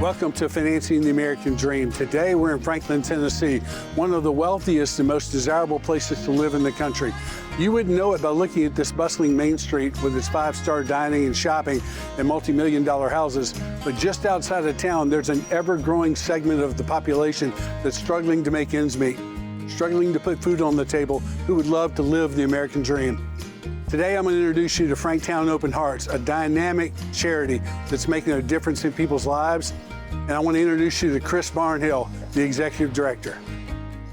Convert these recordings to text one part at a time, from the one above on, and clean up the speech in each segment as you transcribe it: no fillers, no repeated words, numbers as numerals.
Welcome to Financing the American Dream. Today we're in Franklin, Tennessee, one of the wealthiest and most desirable places to live in the country. You wouldn't know it by looking at this bustling main street with its five-star dining and shopping and multi-million-dollar houses, but just outside of town there's an ever-growing segment of the population that's struggling to make ends meet, struggling to put food on the table, who would love to live the American dream. Today I'm going to introduce you to Franktown Open Hearts, a dynamic charity that's making a difference in people's lives. And I want to introduce you to Chris Barnhill, the executive director.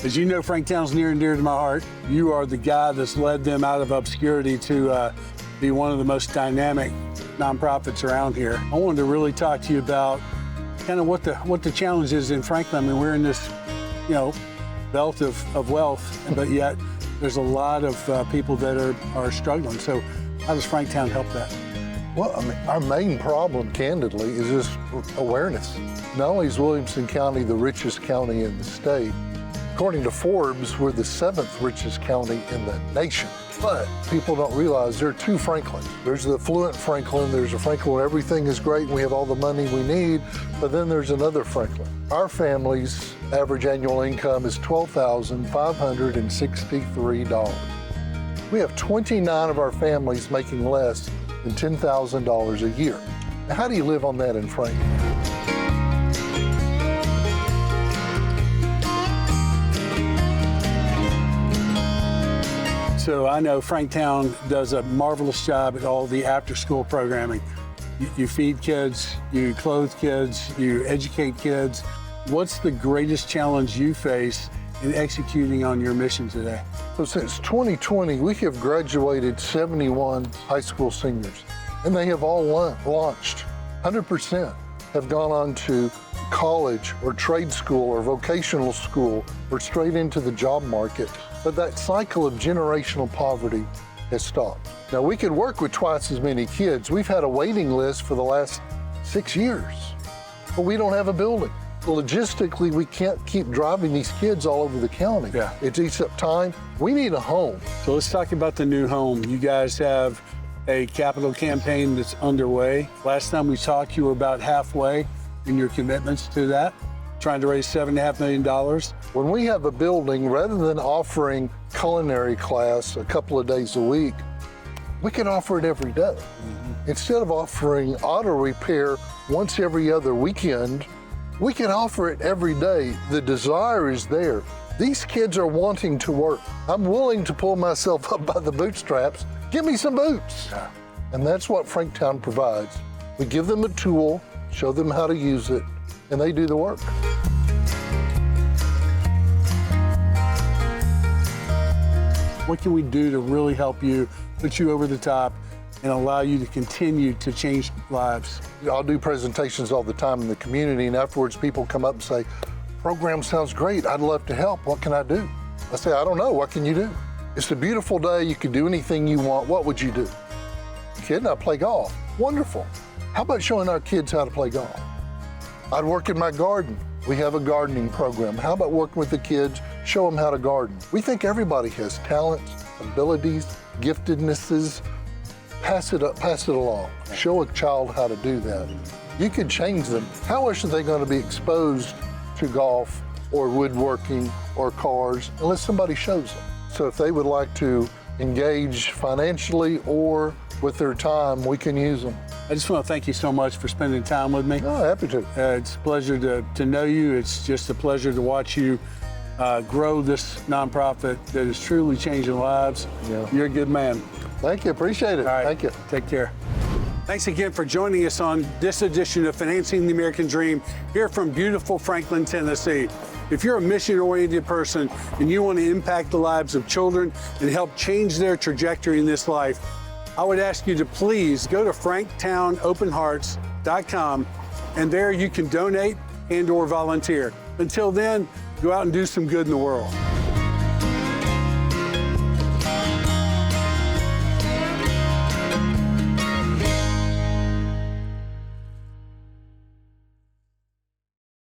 As you know, Franktown's near and dear to my heart. You are the guy that's led them out of obscurity to be one of the most dynamic nonprofits around here. I wanted to really talk to you about kind of what the challenge is in Franklin. I mean, we're in this, belt of wealth, but yet there's a lot of people that are struggling. So how does Franktown help that? Well, I mean, our main problem, candidly, is just awareness. Not only is Williamson County the richest county in the state, according to Forbes, we're the 7th richest county in the nation. But people don't realize there are two Franklins. There's the affluent Franklin, there's a Franklin where everything is great and we have all the money we need, but then there's another Franklin. Our family's average annual income is $12,563. We have 29 of our families making less than $10,000 a year. Now, how do you live on that in Franklin? So I know Franktown does a marvelous job at all the after-school programming. You feed kids, you clothe kids, you educate kids. What's the greatest challenge you face in executing on your mission today? So since 2020, we have graduated 71 high school seniors, and they have all launched. 100% have gone on to college or trade school or vocational school or straight into the job market. But that cycle of generational poverty has stopped. Now, we could work with twice as many kids. We've had a waiting list for the last 6 years, but we don't have a building. Logistically, we can't keep driving these kids all over the county. Yeah. It eats up time. We need a home. So let's talk about the new home. You guys have a capital campaign that's underway. Last time we talked, you were about halfway in your commitments to that, trying to raise $7.5 million. When we have a building, rather than offering culinary class a couple of days a week, we can offer it every day. Mm-hmm. Instead of offering auto repair once every other weekend, we can offer it every day. The desire is there. These kids are wanting to work. I'm willing to pull myself up by the bootstraps. Give me some boots. Yeah. And that's what Franktown provides. We give them a tool, show them how to use it, and they do the work. What can we do to really help you, put you over the top, and allow you to continue to change lives? I'll do presentations all the time in the community, and afterwards people come up and say, program sounds great, I'd love to help, what can I do? I say, I don't know, what can you do? It's a beautiful day, you can do anything you want, what would you do? Kid, and I play golf. Wonderful. How about showing our kids how to play golf? I'd work in my garden. We have a gardening program. How about working with the kids, show them how to garden? We think everybody has talents, abilities, giftednesses. Pass it along. Show a child how to do that. You could change them. How else are they going to be exposed to golf or woodworking or cars unless somebody shows them? So if they would like to engage financially or with their time, we can use them. I just want to thank you so much for spending time with me. Oh, happy to. It's a pleasure to know you. It's just a pleasure to watch you grow this nonprofit that is truly changing lives. Yeah. You're a good man. Thank you, appreciate it. All right. Thank you. Take care. Thanks again for joining us on this edition of Financing the American Dream here from beautiful Franklin, Tennessee. If you're a mission-oriented person and you want to impact the lives of children and help change their trajectory in this life, I would ask you to please go to FranktownopenHearts.com, and there you can donate and/or volunteer. Until then, go out and do some good in the world.